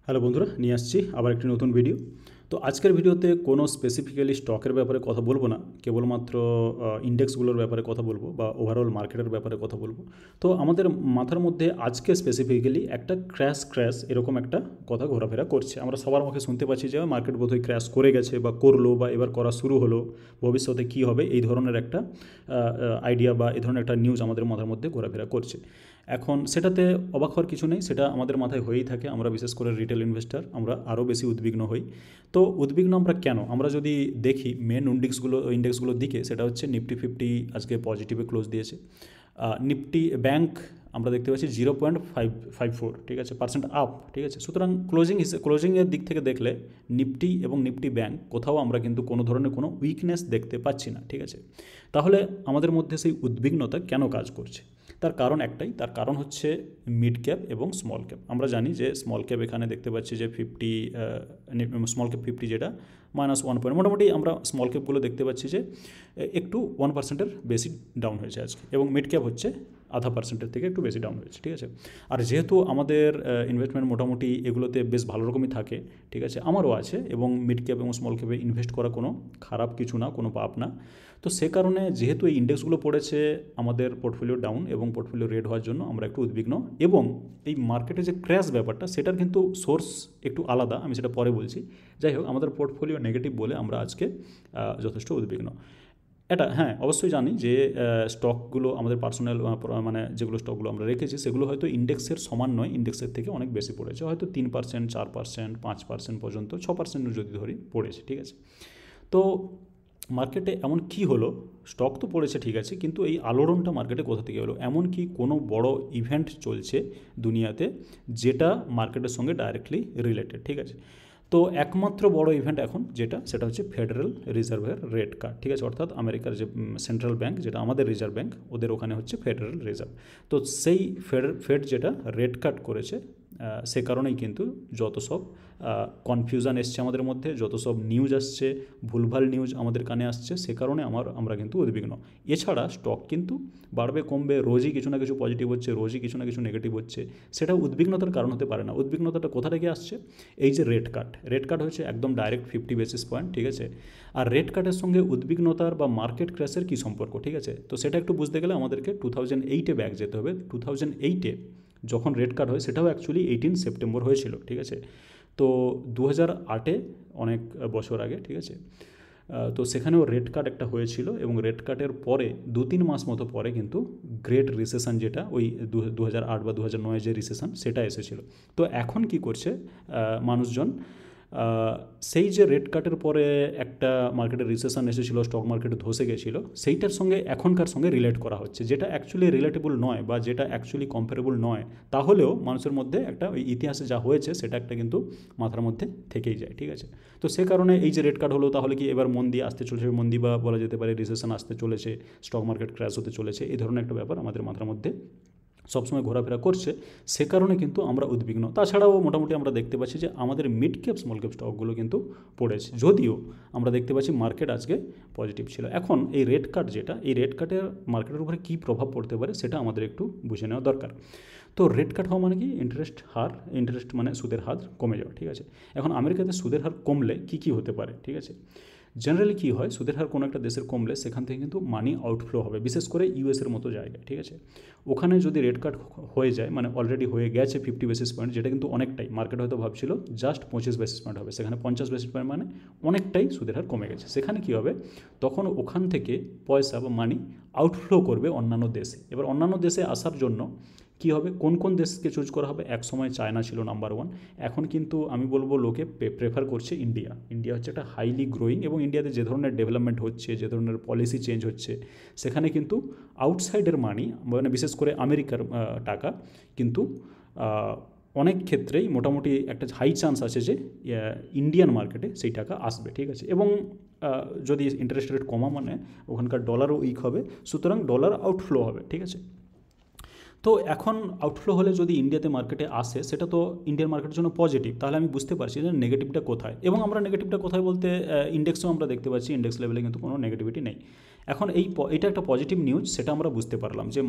Hello বন্ধুরা, নিয়ে আসছি আবার একটি নতুন ভিডিও। তো আজকের ভিডিওতে কোনো স্পেসিফিক্যালি স্টকের ব্যাপারে কথা বলবো না, কেবলমাত্র ইন্ডেক্সগুলোর ব্যাপারে কথা বলবো বা ওভারঅল মার্কেটের ব্যাপারে কথা বলবো। তো আমাদের মাথার মধ্যে আজকে স্পেসিফিক্যালি একটা ক্র্যাশ এরকম একটা কথা ঘোরাফেরা করছে। আমরা সবার মুখে শুনতে পাচ্ছি যে মার্কেট বোধহয় ক্র্যাশ করে গেছে বা করলো বা এবার করা শুরু হলো, ভবিষ্যতে কী হবে এই ধরনের একটা আইডিয়া বা এই ধরনের একটা নিউজ আমাদের মাথার মধ্যে ঘোরাফেরা করছে। এখন সেটাতে অবাক হওয়ার কিছু নেই, সেটা আমাদের মাথায় হয়েই থাকে। আমরা বিশেষ করে রিটেল ইনভেস্টর, আমরা আরও বেশি উদ্বিগ্ন হই। তো উদ্বিগ্ন আমরা কেন? আমরা যদি দেখি মেন ইন্ডেক্সগুলোর দিকে, সেটা হচ্ছে নিফটি 50 আজকে পজিটিভে ক্লোজ দিয়েছে। নিফটি ব্যাংক আমরা দেখতে পাচ্ছি 0.554, ঠিক আছে, পার্সেন্ট আপ, ঠিক আছে। সুতরাং ক্লোজিংয়ের দিক থেকে দেখলে নিফটি এবং নিফটি ব্যাংক কোথাও আমরা কিন্তু কোনো ধরনের কোনো উইকনেস দেখতে পাচ্ছি না, ঠিক আছে। তাহলে আমাদের মধ্যে সেই উদ্বিগ্নতা কেন কাজ করছে? তার কারণ একটাই, তার কারণ হচ্ছে মিড ক্যাপ এবং স্মল ক্যাপ। আমরা জানি যে স্মল ক্যাপ এখানে দেখতে পাচ্ছি যে স্মল ক্যাপ 50 যেটা -1 মোটামুটি আমরা স্মল ক্যাপগুলো দেখতে পাচ্ছি যে একটু 1%-এর বেশি ডাউন হয়েছে আজকে, এবং মিড ক্যাপ হচ্ছে 0.5% থেকে একটু বেশি ডাউন হয়েছে, ঠিক আছে। আর যেহেতু আমাদের ইনভেস্টমেন্ট মোটামুটি এগুলোতে বেশ ভালো রকমই থাকে, ঠিক আছে, আমারও আছে, এবং মিড ক্যাপ এবং স্মল ক্যাপে ইনভেস্ট করা কোনো খারাপ কিছু না, কোনো পাপ না। তো সে কারণে যেহেতু এই ইন্ডেক্সগুলো পড়েছে, আমাদের পোর্টফোলিও ডাউন এবং পোর্টফোলিও রেড হওয়ার জন্য আমরা একটু উদ্বিগ্ন। এবং এই মার্কেটে যে ক্র্যাশ ব্যাপারটা, সেটার কিন্তু সোর্স একটু আলাদা, আমি সেটা পরে বলছি। যাই হোক, আমাদের পোর্টফোলিও নেগেটিভ বলে আমরা আজকে যথেষ্ট উদ্বিগ্ন। এটা হ্যাঁ, অবশ্যই জানি যে স্টকগুলো আমাদের পার্সোনাল মানে যেগুলো স্টকগুলো আমরা রেখেছি, সেগুলো হয়তো ইন্ডেক্সের সমান নয়, ইন্ডেক্সের থেকে অনেক বেশি পড়েছে, হয়তো 3%, 4%, 5% পর্যন্ত, 6% যদি ধরি পড়েছে, ঠিক আছে। তো মার্কেটে এমন কি হলো? স্টক তো পড়েছে, ঠিক আছে, কিন্তু এই আলোড়নটা মার্কেটে কোথা থেকে হলো? এমন কি কোনো বড় ইভেন্ট চলছে দুনিয়াতে যেটা মার্কেটের সঙ্গে ডাইরেক্টলি রিলেটেড, ঠিক আছে। তো একমাত্র বড় ইভেন্ট এখন যেটা, সেটা হচ্ছে ফেডারেল রিজার্ভের রেট কাট, ঠিক আছে, অর্থাৎ আমেরিকার যে সেন্ট্রাল ব্যাংক, যেটা আমাদের রিজার্ভ ব্যাংক, ওদের ওখানে হচ্ছে ফেডারেল রিজার্ভ। তো সেই ফেড যেটা রেট কাট করেছে, সে কারণেই কিন্তু যত সব কনফিউশন এসছে আমাদের মধ্যে, যত সব নিউজ আসছে, ভুলভাল নিউজ আমাদের কানে আসছে, সে কারণে আমরা কিন্তু উদ্বিগ্ন। এছাড়া স্টক কিন্তু বাড়বে কমবে, রোজই কিছু না কিছু পজিটিভ হচ্ছে, রোজই কিছু না কিছু নেগেটিভ হচ্ছে, সেটা উদ্বিগ্নতার কারণ হতে পারে না। উদ্বিগ্নতাটা কোথা থেকে আসছে? এই যে রেট কাট হয়েছে একদম ডাইরেক্ট 50 বেসিস পয়েন্ট, ঠিক আছে। আর রেট কাটের সঙ্গে উদ্বিগ্নতার বা মার্কেট ক্র্যাশের কী সম্পর্ক, ঠিক আছে। তো সেটা একটু বুঝতে গেলে আমাদেরকে 2008-এ ব্যাক যেতে হবে। 2008-এ যখন রেট কাট হয়, সেটাও অ্যাকচুয়ালি 18 সেপ্টেম্বর হয়েছিল, ঠিক আছে। তো 2008-এ অনেক বছর আগে, ঠিক আছে। তো সেখানেও রেড কাট একটা হয়েছিল, এবং রেড কাটের পরে 2-3 মাস মতো পরে কিন্তু গ্রেট রিসেশন, যেটা ওই 2008 বা 2009 যে রিসেশন, সেটা এসেছিল। তো এখন কি করছে মানুষজন? সেই যে রেড কাটের পরে একটা মার্কেটে রিসেশন এসেছিলো, স্টক মার্কেটে ধসে গেছিলো, সেইটার সঙ্গে এখনকার সঙ্গে রিলেট করা হচ্ছে, যেটা অ্যাকচুয়ালি রিলেটেবল নয় বা যেটা অ্যাকচুয়ালি কম্পারেবল নয়। তাহলেও মানুষের মধ্যে একটা ওই ইতিহাসে যা হয়েছে সেটা একটা কিন্তু মাথার মধ্যে থেকেই যায়, ঠিক আছে। তো সে কারণে এই যে রেড কাট হলো, তাহলে কি এবার মন্দি আসতে চলেছে, মন্দি বা বলা যেতে পারে রিসেশন আসতে চলেছে, স্টক মার্কেট ক্র্যাশ হতে চলেছে, এই ধরনের একটা ব্যাপার আমাদের মাথার মধ্যে সবসময় ঘোরাফেরা করছে, সে কারণে কিন্তু আমরা উদ্বিগ্ন। তাছাড়াও মোটামুটি আমরা দেখতে পাচ্ছি যে আমাদের মিড ক্যাপ স্মল ক্যাপ স্টকগুলো কিন্তু পড়েছে, যদিও আমরা দেখতে পাচ্ছি মার্কেট আজকে পজিটিভ ছিল। এখন এই রেট কাট যেটা, এই রেট কাটের মার্কেটের উপরে কী প্রভাব পড়তে পারে সেটা আমাদের একটু বুঝে নেওয়া দরকার। তো রেট কাট হওয়া মানে কি? ইন্টারেস্ট মানে সুদের হার কমে যাওয়া, ঠিক আছে। এখন আমেরিকাতে সুদের হার কমলে কী হতে পারে, ঠিক আছে। জেনারেলি কী হয়, সুদের হার কোনো একটা দেশের কমলে সেখান থেকে কিন্তু মানি আউটফ্লো হবে, বিশেষ করে ইউএসের মতো জায়গায়, ঠিক আছে। ওখানে যদি রেট কাট হয়ে যায়, মানে অলরেডি হয়ে গেছে 50 বেসিস পয়েন্ট, যেটা কিন্তু অনেকটাই, মার্কেট হয়তো ভাবছিল জাস্ট 25 বেসিস পয়েন্ট হবে, সেখানে 50 বেসিস পয়েন্ট, মানে অনেকটাই সুদের হার কমে গেছে। সেখানে কী হবে? তখন ওখান থেকে পয়সা বা মানি আউটফ্লো করবে অন্যান্য দেশে। এবার অন্যান্য দেশে আসার জন্য কী হবে? কোন দেশকে চুজ করা হবে? এক সময় চায়না ছিল নাম্বার 1, এখন কিন্তু আমি বলবো লোকে প্রেফার করছে ইন্ডিয়া হচ্ছে একটা হাইলি গ্রোয়িং, এবং ইন্ডিয়াতে যে ধরনের ডেভেলপমেন্ট হচ্ছে, যে ধরনের পলিসি চেঞ্জ হচ্ছে, সেখানে কিন্তু আউটসাইডের মানি, মানে বিশেষ করে আমেরিকার টাকা কিন্তু অনেক ক্ষেত্রেই মোটামুটি একটা হাই চান্স আছে যে ইন্ডিয়ান মার্কেটে সেই টাকা আসবে, ঠিক আছে। এবং যদি ইন্টারেস্ট রেট কমা, মানে ওখানকার ডলারও উইক হবে, সুতরাং ডলার আউটফ্লো হবে, ঠিক আছে। তো এখন আউটফ্লো হলে যদি ইন্ডিয়াতে মার্কেটে আসে, সেটা তো ইন্ডিয়ান মার্কেটের জন্য পজিটিভ। তাহলে আমি বুঝতে পারছি যে নেগেটিভটা কোথায়, এবং আমরা নেগেটিভটা কোথায় বলতে ইন্ডেক্সও আমরা দেখতে পাচ্ছি, ইন্ডেক্স লেভেলে কিন্তু কোনো নেগেটিভিটি নেই। এখন এটা একটা পজিটিভ নিউজ, সেটা আমরা বুঝতে পারলাম যে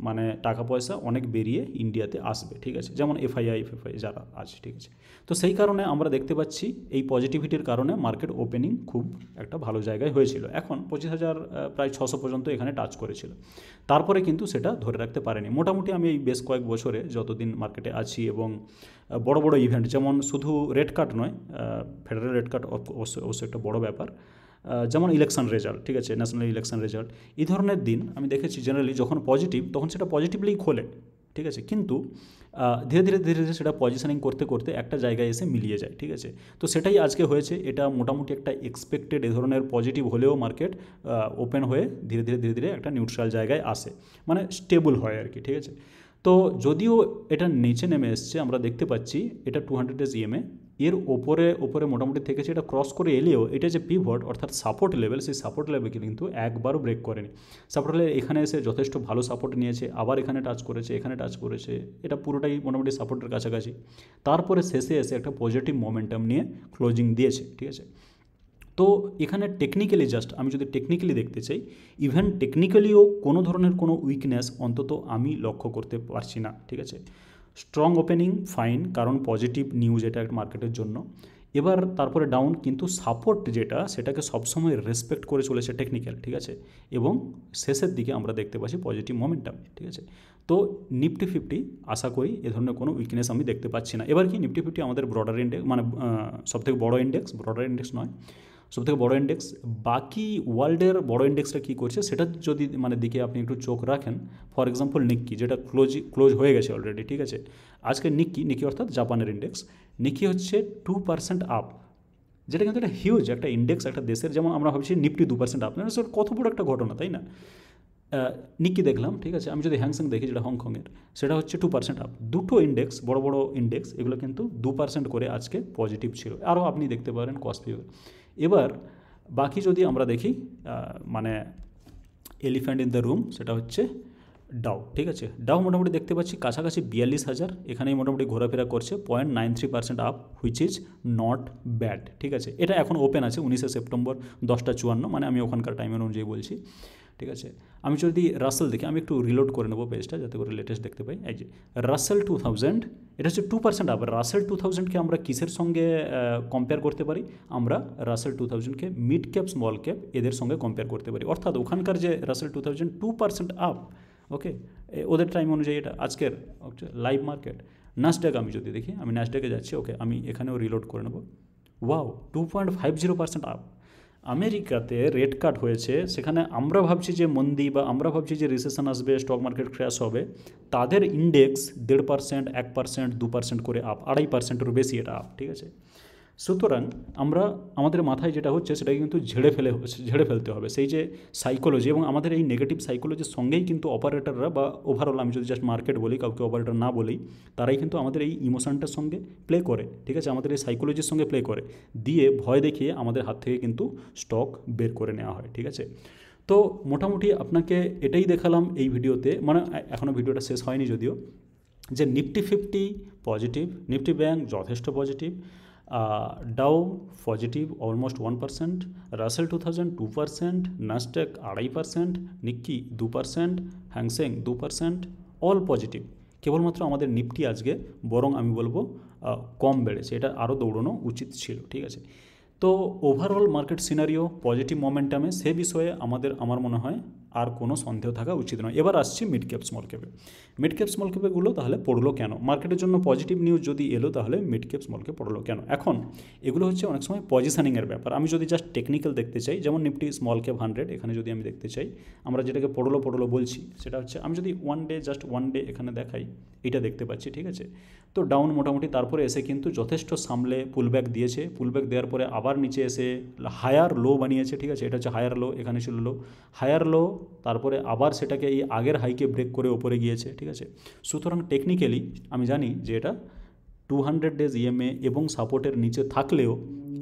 মানে টাকা পয়সা অনেক বেরিয়ে ইন্ডিয়াতে আসবে, ঠিক আছে, যেমন এফআইআই যারা আছে, ঠিক আছে। তো সেই কারণে আমরা দেখতে পাচ্ছি এই পজিটিভিটির কারণে মার্কেট ওপেনিং খুব একটা ভালো জায়গায় হয়েছিল। এখন 25,000 প্রায় 600 পর্যন্ত এখানে টাচ করেছিল, তারপরে কিন্তু সেটা ধরে রাখতে পারেনি। মোটামুটি আমি এই বেশ কয়েক বছরে যতদিন মার্কেটে আছি এবং বড় বড় ইভেন্ট, যেমন শুধু রেড কার্ড নয়, ফেডারেল রেড কার্ড অবশ্যই একটা বড় ব্যাপার, যেমন ইলেকশন রেজাল্ট, ঠিক আছে, ন্যাশনাল ইলেকশন রেজাল্ট, এই ধরনের দিন আমি দেখেছি জেনারেলি যখন পজিটিভ তখন সেটা পজিটিভলি খোলে, ঠিক আছে, কিন্তু ধীরে ধীরে ধীরে ধীরে সেটা পজিশনিং করতে করতে একটা জায়গায় এসে মিলিয়ে যায়, ঠিক আছে। তো সেটাই আজকে হয়েছে, এটা মোটামুটি একটা এক্সপেক্টেড এ ধরনের পজিটিভ হলেও মার্কেট ওপেন হয়ে ধীরে ধীরে ধীরে ধীরে একটা নিউট্রাল জায়গায় আসে, মানে স্টেবল হয় আর কি, ঠিক আছে। তো যদিও এটা নিচে নেমে এসছে, আমরা দেখতে পাচ্ছি এটা 200 ডেজ ইএমএ এর ওপরে মোটামুটি থেকেছে, এটা ক্রস করে এলেও এটা যে পিভট অর্থাৎ সাপোর্ট লেভেল, সেই সাপোর্ট লেভেলকে কিন্তু একবারও ব্রেক করেনি। সাপোর্ট লেভেল এখানে এসে যথেষ্ট ভালো সাপোর্ট নিয়েছে, আবার এখানে টাচ করেছে, এখানে টাচ করেছে, এটা পুরোটাই মোটামুটি সাপোর্টের কাছাকাছি, তারপরে শেষে এসে একটা পজিটিভ মোমেন্টাম নিয়ে ক্লোজিং দিয়েছে, ঠিক আছে। তো এখানে টেকনিক্যালি জাস্ট আমি যদি টেকনিক্যালি দেখতে চাই, ইভেন টেকনিক্যালিও কোনো ধরনের কোনো উইকনেস অন্তত আমি লক্ষ্য করতে পারছি না, ঠিক আছে। স্ট্রং ওপেনিং ফাইন, কারণ পজিটিভ নিউজ এটা একটা মার্কেটের জন্য। এবার তারপরে ডাউন, কিন্তু সাপোর্ট যেটা সেটাকে সবসময় রেসপেক্ট করে চলেছে টেকনিক্যাল, ঠিক আছে, এবং শেষের দিকে আমরা দেখতে পাচ্ছি পজিটিভ মোমেন্টাম, ঠিক আছে। তো নিফটি 50 আশা করি এ ধরনের কোনো উইকনেস আমি দেখতে পাচ্ছি না। এবার কি নিফটি 50 আমাদের ব্রডার ইন্ডেক্স, মানে সবথেকে বড় ইন্ডেক্স, ব্রডার ইন্ডেক্স নয়, সবথেকে বড় ইন্ডেক্স। বাকি ওয়ার্ল্ডের বড় ইন্ডেক্সটা কী করছে সেটা যদি মানে দিকে আপনি একটু চোখ রাখেন, ফর এক্সাম্পল নিক্কি, যেটা ক্লোজ হয়ে গেছে অলরেডি, ঠিক আছে। আজকে নিক্কি অর্থাৎ জাপানের ইন্ডেক্স, নিক্কি হচ্ছে 2% আপ, যেটা কিন্তু একটা হিউজ একটা ইন্ডেক্স একটা দেশের, যেমন আমরা ভাবছি নিফটি 2% আপ, মানে কত বড় একটা ঘটনা, তাই না। নিক্কি দেখলাম, ঠিক আছে। আমি যদি হ্যাংসেং দেখি, যেটা হংকংয়ের, সেটা হচ্ছে 2% আপ। দুটো ইন্ডেক্স, বড় বড় ইন্ডেক্স, এগুলো কিন্তু 2% করে আজকে পজিটিভ ছিল। আরও আপনি দেখতে পারেন কসপি। এবার বাকি যদি আমরা দেখি, মানে এলিফ্যান্ট ইন দ্য রুম, সেটা হচ্ছে ডাউ, ঠিক আছে। ডাউ মোটামুটি দেখতে পাচ্ছি কাছাকাছি 42,000, এখানেই মোটামুটি ঘোরাফেরা করছে, 0.93% up, which is not bad, ঠিক আছে। এটা এখন ওপেন আছে 19 সেপ্টেম্বর 10:54, মানে আমি ওখানকার টাইমের অনুযায়ী বলছি, ঠিক আছে। আমি যদি রাসেল দেখি, আমি একটু রিলোড করে নেবো পেজটা যাতে করে লেটেস্ট দেখতে পাই। এই যে রাসেল 2000, এটা হচ্ছে 2% আপ। রাসেল 2000কে আমরা কিসের সঙ্গে কম্পেয়ার করতে পারি? আমরা রাসেল 2000কে মিড ক্যাপ, স্মল ক্যাপ এদের সঙ্গে কম্পেয়ার করতে পারি, অর্থাৎ ওখানকার যে রাসেল 2000 2% আপ, ওকে, ওদের টাইম অনুযায়ী এটা আজকের লাইভ মার্কেট। ন্যাসড্যাক আমি যদি দেখি, আমি ন্যাসড্যাকে যাচ্ছি, ওকে, আমি এখানেও রিলোড করে নেব। Wow, 2.50% up. আমেরিকাতে রেড কার্ড হয়েছে, সেখানে আমরা ভাবছি যে মন্দি, বা আমরা ভাবছি যে রিসেশন আসবে, স্টক মার্কেট ক্র্যাশ হবে, তাদের ইন্ডেক্স 1.5%, 1%, 2% করে আপ, 2.5%-এরও বেশি এটা আপ, ঠিক আছে। সুতরাং আমাদের মাথায় যেটা হচ্ছে সেটাকে কিন্তু ঝেড়ে ফেলতে হবে, সেই যে সাইকোলজি, এবং আমাদের এই নেগেটিভ সাইকোলজির সঙ্গেই কিন্তু অপারেটররা, বা ওভারঅল আমি যদি জাস্ট মার্কেট বলি, কাউকে অপারেটর না বলি, তারাই কিন্তু আমাদের এই ইমোশনটার সঙ্গে প্লে করে, ঠিক আছে, আমাদের এই সাইকোলজির সঙ্গে প্লে করে, দিয়ে ভয় দেখিয়ে আমাদের হাত থেকে কিন্তু স্টক বের করে নেওয়া হয়, ঠিক আছে। তো মোটামুটি আপনাকে এটাই দেখালাম এই ভিডিওতে, মানে এখনও ভিডিওটা শেষ হয়নি যদিও, যে নিফটি 50 পজিটিভ, নিফটি ব্যাংক যথেষ্ট positive, Dow positive almost 1%, Russell 2000 2%, Nasdaq 2.5%, Nikkei 2%, Hang Seng 2%, all positive. কেবলমাত্র আমাদের নিফটি আজকে বরং আমি বলবো কম বেড়েছে, এটা আরও দৌড়ানো উচিত ছিল, ঠিক আছে। তো ওভারঅল মার্কেট সিনারিও পজিটিভ মোমেন্টামে, সে বিষয়ে আমার মনে হয় আর কোনো সন্দেহ থাকা উচিত নয়। এবার আসছি মিড ক্যাপ স্মল ক্যাপে। মিড ক্যাপ স্মল ক্যাপেগুলো তাহলে পড়লো কেন? মার্কেটের জন্য পজিটিভ নিউজ যদি এলো, তাহলে মিড ক্যাপ স্মল ক্যাপ পড়লো কেন? এখন এগুলো হচ্ছে অনেক সময় পজিশনিংয়ের ব্যাপার। আমি যদি জাস্ট টেকনিক্যাল দেখতে চাই, যেমন নিফটি স্মল ক্যাপ 100, এখানে যদি আমি দেখতে চাই, আমরা যেটাকে পড়লো বলছি, সেটা হচ্ছে আমি যদি ওয়ান ডে এখানে দেখাই, এটা দেখতে পাচ্ছি, ঠিক আছে। তো ডাউন মোটামুটি, তারপরে এসে কিন্তু যথেষ্ট সামলে পুলব্যাক দিয়েছে, পুলব্যাক দেওয়ার পরে আবার নিচে এসে হায়ার লো বানিয়েছে, ঠিক আছে। এটা হচ্ছে হায়ার লো, এখানে ছিল লো, হায়ার লো, তারপরে আবার সেটাকে এই আগের হাইকে ব্রেক করে ওপরে গিয়েছে, ঠিক আছে। সুতরাং টেকনিক্যালি আমি জানি যে এটা 200 ডেজ ইএমএ এবং সাপোর্টের নিচে থাকলেও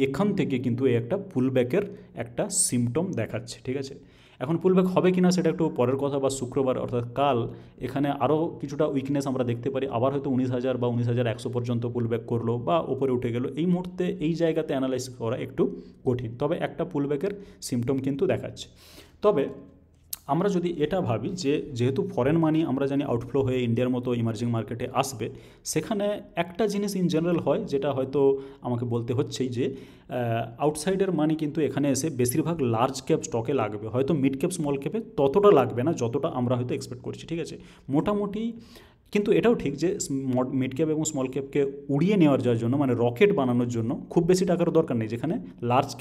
এখান থেকে কিন্তু এই একটা পুলব্যাকের একটা সিমটম দেখাচ্ছে, ঠিক আছে। এখন পুলব্যাক হবে কিনা সেটা একটু পরের কথা, বা শুক্রবার অর্থাৎ কাল এখানে আরও কিছুটা উইকনেস আমরা দেখতে পারি, আবার হয়তো 19,000 বা 19,100 পর্যন্ত পুলব্যাক করলো বা ওপরে উঠে গেল। এই মুহূর্তে এই জায়গাতে অ্যানালাইসিস করা একটু কঠিন, তবে একটা পুলব্যাকের সিমটম কিন্তু দেখাচ্ছে। তবে আমরা যদি এটা ভাবি যে যেহেতু ফরেন মানি আমরা জানি আউটফ্লো হয়ে ইন্ডিয়ার মতো ইমার্জিং মার্কেটে আসবে, সেখানে একটা জিনিস ইন জেনারেল হয় যেটা হয়তো আমাকে বলতে হচ্ছেই যে আউটসাইডের মানি কিন্তু এখানে এসে বেশিরভাগ লার্জ ক্যাপ স্টকে লাগবে, হয়তো মিড ক্যাপ স্মল ক্যাপে ততটা লাগবে না যতটা আমরা হয়তো এক্সপেক্ট করছি, ঠিক আছে। মোটামুটি কিন্তু এটাও ঠিক যে মিড ক্যাপ এবং স্মল ক্যাপকে উড়িয়ে নেওয়ার যাওয়ার জন্য মানে রকেট বানানোর জন্য খুব বেশি টাকার দরকার নেই, যেখানে লার্জ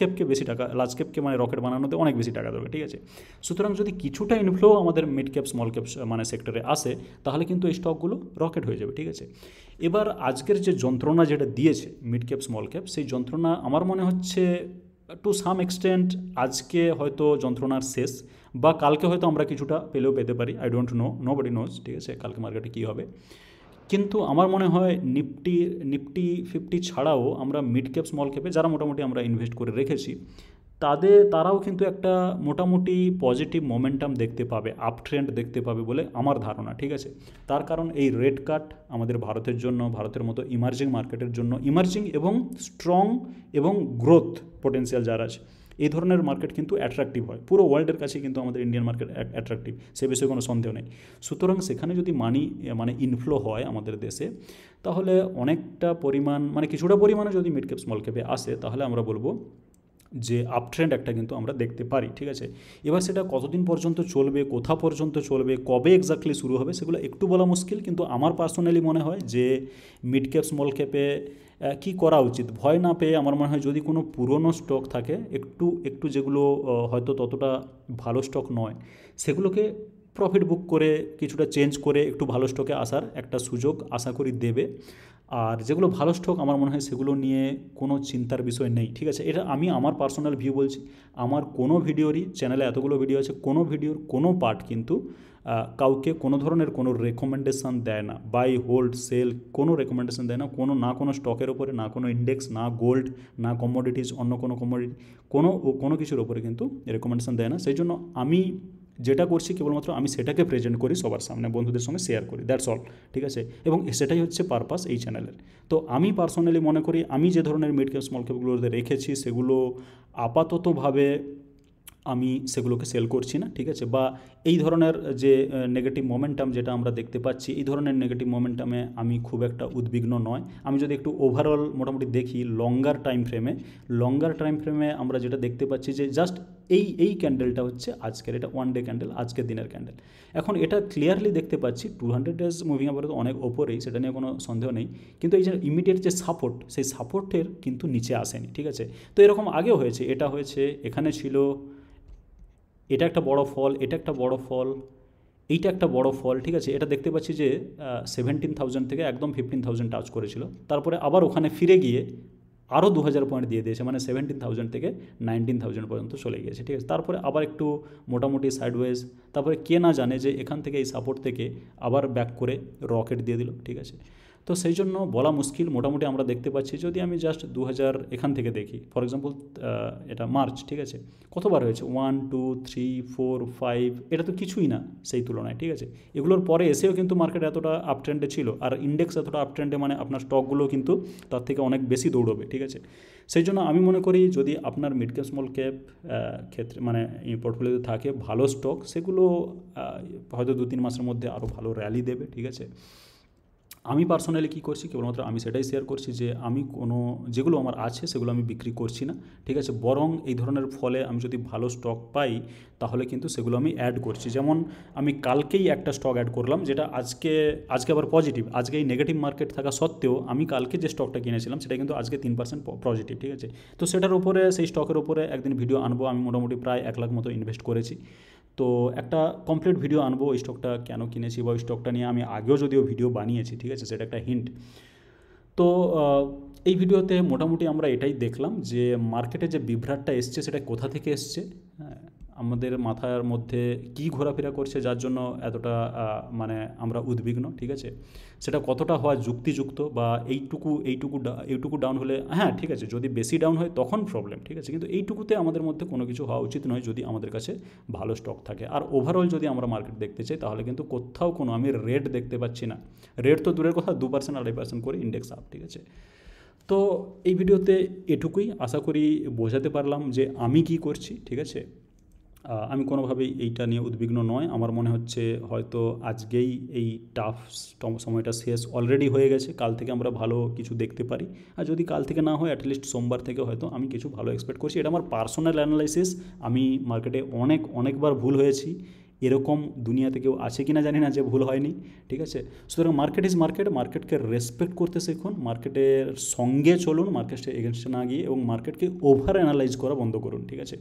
ক্যাপকে মানে রকেট বানানোতে অনেক বেশি টাকা দরকার, ঠিক আছে। সুতরাং যদি কিছুটা ইনফ্লো আমাদের মিড ক্যাপ স্মল ক্যাপ মানে সেক্টরে আসে, তাহলে কিন্তু এই স্টকগুলো রকেট হয়ে যাবে, ঠিক আছে। এবার আজকের যে যন্ত্রণা যেটা দিয়েছে মিড ক্যাপ স্মল ক্যাপ, সেই যন্ত্রণা আমার মনে হচ্ছে টু সাম এক্সটেন্ট আজকে হয়তো যন্ত্রণার শেষ, বা কালকে হয়তো আমরা কিছুটা পেলেও পেতে পারি, I don't know, nobody knows, ঠিক আছে, কালকে মার্কেটে কী হবে। কিন্তু আমার মনে হয় নিফটি 50 ছাড়াও আমরা মিড ক্যাপ স্মল ক্যাপে যারা মোটামুটি আমরা ইনভেস্ট করে রেখেছি, তারাও কিন্তু একটা মোটামুটি পজিটিভ মোমেন্টাম দেখতে পাবে, আপ ট্রেন্ড দেখতে পাবে বলে আমার ধারণা, ঠিক আছে। তার কারণ এই রেট কাট আমাদের ভারতের জন্য, ভারতের মতো ইমার্জিং মার্কেটের জন্য, ইমার্জিং এবং স্ট্রং এবং গ্রোথ পোটেন্সিয়াল যারা আছে, এই ধরনের মার্কেট কিন্তু অ্যাট্রাকটিভ হয়, পুরো ওয়ার্ল্ডের কাছে কিন্তু আমাদের ইন্ডিয়ান মার্কেট অ্যাট্রাকটিভ, সে বিষয়ে কোনো সন্দেহ নেই। সুতরাং সেখানে যদি মানে ইনফ্লো হয় আমাদের দেশে, তাহলে অনেকটা পরিমাণ মানে কিছুটা পরিমাণে যদি মিড ক্যাপ স্মল ক্যাপে আসে, তাহলে আমরা বলবো যে আপ ট্রেন্ড একটা কিন্তু আমরা দেখতে পারি, ঠিক আছে। এবার সেটা কতদিন পর্যন্ত চলবে, কোথা পর্যন্ত চলবে, কবে এক্স্যাক্টলি শুরু হবে, সেগুলো একটু বলা মুশকিল, কিন্তু আমার পার্সোনালি মনে হয় যে মিড ক্যাপ স্মল ক্যাপে কী করা উচিত, ভয় না পেয়ে আমার মনে হয় যদি কোনো পুরনো স্টক থাকে একটু যেগুলো হয়তো ততটা ভালো স্টক নয়, সেগুলোকে প্রফিট বুক করে কিছুটা চেঞ্জ করে একটু ভালো স্টকে আসার একটা সুযোগ আশা করি দেবে। আর যেগুলো ভালো স্টক আমার মনে হয় সেগুলো নিয়ে কোনো চিন্তার বিষয় নেই, ঠিক আছে। এটা আমি আমার পার্সোনাল ভিউ বলছি, আমার কোনো ভিডিওরই চ্যানেলে এতগুলো ভিডিও আছে, কোনো ভিডিওর কোনো পার্ট কিন্তু কাউকে কোনো ধরনের কোনো রেকমেন্ডেশন দেয় না, বাই হোল্ড সেল কোনো রেকমেন্ডেশন দেয় না, কোনো স্টকের ওপরে, না কোনো ইন্ডেক্স, না গোল্ড, না কমোডিটিস, অন্য কোনো কমোডিটি, কোনো কিছুর ওপরে কিন্তু রেকমেন্ডেশন দেয় না। সেই জন্য আমি যেটা করছি কেবলমাত্র আমি সেটাকে প্রেজেন্ট করি সবার সামনে, বন্ধুদের সঙ্গে শেয়ার করি, দ্যাটস অল, ঠিক আছে। এবং সেটাই হচ্ছে পারপাস এই চ্যানেলের। তো আমি পার্সোনালি মনে করি আমি যে ধরনের মিড ক্যাপ স্মল ক্যাপগুলোতে রেখেছি সেগুলো আপাততভাবে আমি সেগুলোকে সেল করছি না, ঠিক আছে। বা এই ধরনের যে নেগেটিভ মোমেন্টাম যেটা আমরা দেখতে পাচ্ছি, এই ধরনের নেগেটিভ মোমেন্টামে আমি খুব একটা উদ্বিগ্ন নয়। আমি যদি একটু ওভারঅল মোটামুটি দেখি লঙ্গার টাইম ফ্রেমে আমরা যেটা দেখতে পাচ্ছি যে জাস্ট এই ক্যান্ডেলটা হচ্ছে আজকের, এটা ওয়ান ডে ক্যান্ডেল, আজকের দিনের ক্যান্ডেল। এখন এটা ক্লিয়ারলি দেখতে পাচ্ছি 200 ডেজ মুভিং অ্যাভারেজ অনেক ওপরেই, সেটা নিয়ে কোনো সন্দেহ নেই, কিন্তু এই যে ইমিডিয়েট যে সাপোর্ট, সেই সাপোর্টের কিন্তু নিচে আসেনি, ঠিক আছে। তো এরকম আগেও হয়েছে, এটা হয়েছে, এখানে ছিল, এটা একটা বড় ফল, এটা একটা বড় ফল, এইটা একটা বড় ফল, ঠিক আছে। এটা দেখতে পাচ্ছি যে 17,000 থেকে একদম 15,000 টাচ করেছিল, তারপরে আবার ওখানে ফিরে গিয়ে আরও 2000 পয়েন্ট দিয়ে দিয়েছে, মানে 17,000 থেকে 19,000 পর্যন্ত চলে গিয়েছে, ঠিক আছে। তারপরে আবার একটু মোটামুটি সাইডওয়েজ, তারপরে কে না জানে যে এখান থেকে এই সাপোর্ট থেকে আবার ব্যাক করে রকেট দিয়ে দিল, ঠিক আছে। তো সেই জন্য বলা মুশকিল, মোটামুটি আমরা দেখতে পাচ্ছি যদি আমি জাস্ট 2000 এখান থেকে দেখি, ফর এক্সাম্পল এটা মার্চ, ঠিক আছে, কতবার হয়েছে 1 2 3 4 5, এটা তো কিছুই না সেই তুলনায়, ঠিক আছে। এগুলোর পরে এসেও কিন্তু মার্কেট এতটা আপ ট্রেন্ডে ছিল, আর ইন্ডেক্স এতটা আপ ট্রেন্ডে, মানে আপনার স্টকগুলো কিন্তু তার থেকে অনেক বেশি দৌড়বে, ঠিক আছে। সেই জন্য আমি মনে করি যদি আপনার মিড ক্যাপ স্মল ক্যাপ ক্ষেত্রে মানে এই পোর্টফোলিওতে থাকে ভালো স্টক, সেগুলো হয়তো 2-3 মাসের মধ্যে আরও ভালো র্যালি দেবে, ঠিক আছে। আমি পার্সোনালি কী করছি, কেবলমাত্র আমি সেটাই শেয়ার করছি যে আমি যেগুলো আমার আছে সেগুলো আমি বিক্রি করছি না, ঠিক আছে। বরং এই ধরনের ফলে আমি যদি ভালো স্টক পাই তাহলে কিন্তু সেগুলো আমি অ্যাড করছি। যেমন আমি কালকেই একটা স্টক অ্যাড করলাম, যেটা আজকে আবার পজিটিভ, আজকে এই নেগেটিভ মার্কেট থাকা সত্ত্বেও আমি কালকে যে স্টকটা কিনেছিলাম সেটা কিন্তু আজকে 3% পজিটিভ, ঠিক আছে। তো সেটার উপরে, সেই স্টকের উপরে একদিন ভিডিও আনবো, আমি মোটামুটি প্রায় 1 লাখ মতো ইনভেস্ট করেছি। তো একটা কমপ্লিট ভিডিও আনবো ওই স্টকটা কেন কিনেছি বা ওই স্টকটা নিয়ে আমি আগেও যদিও ভিডিও বানিয়েছি, ঠিক আছে, সেটা একটা হিন্ট। তো এই ভিডিওতে মোটামুটি আমরা এটাই দেখলাম যে মার্কেটে যে বিভ্রাটটা এসছে সেটা কোথা থেকে এসছে, হ্যাঁ, আমাদের মাথার মধ্যে কী ঘোরাফেরা করছে যার জন্য এতটা মানে আমরা উদ্বিগ্ন, ঠিক আছে। সেটা কতটা হওয়া যুক্তিযুক্ত, বা এইটুকু ডাউন হলে হ্যাঁ ঠিক আছে, যদি বেশি ডাউন হয় তখন প্রবলেম, ঠিক আছে, কিন্তু এইটুকুতে আমাদের মধ্যে কোনো কিছু হওয়া উচিত নয় যদি আমাদের কাছে ভালো স্টক থাকে। আর ওভারঅল যদি আমরা মার্কেট দেখতে চাই তাহলে কিন্তু কোথাও কোনো আমি রেট দেখতে পাচ্ছি না, রেট তো দূরের কথা, 2% 2.5% করে ইন্ডেক্স আপ, ঠিক আছে। তো এই ভিডিওতে এটুকুই, আশা করি বোঝাতে পারলাম যে আমি কি করছি, ঠিক আছে। আমি কোনোভাবেই এইটা নিয়ে উদ্বিগ্ন নয়। আমার মনে হচ্ছে হয়তো আজকেই এই টাফ সময়টা শেষ অলরেডি হয়ে গেছে, কাল থেকে আমরা ভালো কিছু দেখতে পারি। আর যদি কাল থেকে না হয় অ্যাটলিস্ট সোমবার থেকে হয়তো আমি কিছু ভালো এক্সপেক্ট করছি। এটা আমার পার্সোনাল অ্যানালাইসিস। আমি মার্কেটে অনেকবার ভুল হয়েছি, এরকম দুনিয়াতে কেউ আছে কি না জানি না যে ভুল হয়নি, ঠিক আছে। সুতরাং মার্কেট ইজ মার্কেট, মার্কেটকে রেসপেক্ট করতে শিখুন, মার্কেটের সঙ্গে চলুন, মার্কেটের এগেনস্টে না গিয়ে, এবং মার্কেটকে ওভার অ্যানালাইজ করা বন্ধ করুন, ঠিক আছে।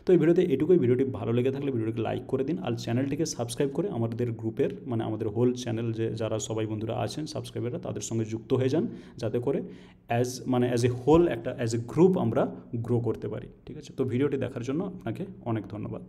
তো এই ভিডিওতে এটুকুই। ভিডিওটি ভালো লেগে থাকলে ভিডিওটিকে লাইক করে দিন, আর চ্যানেলটিকে সাবস্ক্রাইব করে আমাদের গ্রুপের, মানে আমাদের হোল চ্যানেল যে যারা সবাই বন্ধুরা আছেন সাবস্ক্রাইবাররা, তাদের সঙ্গে যুক্ত হয়ে যান, যাতে করে as a whole as a group আমরা গ্রো করতে পারি, ঠিক আছে। তো ভিডিওটি দেখার জন্য আপনাকে অনেক ধন্যবাদ।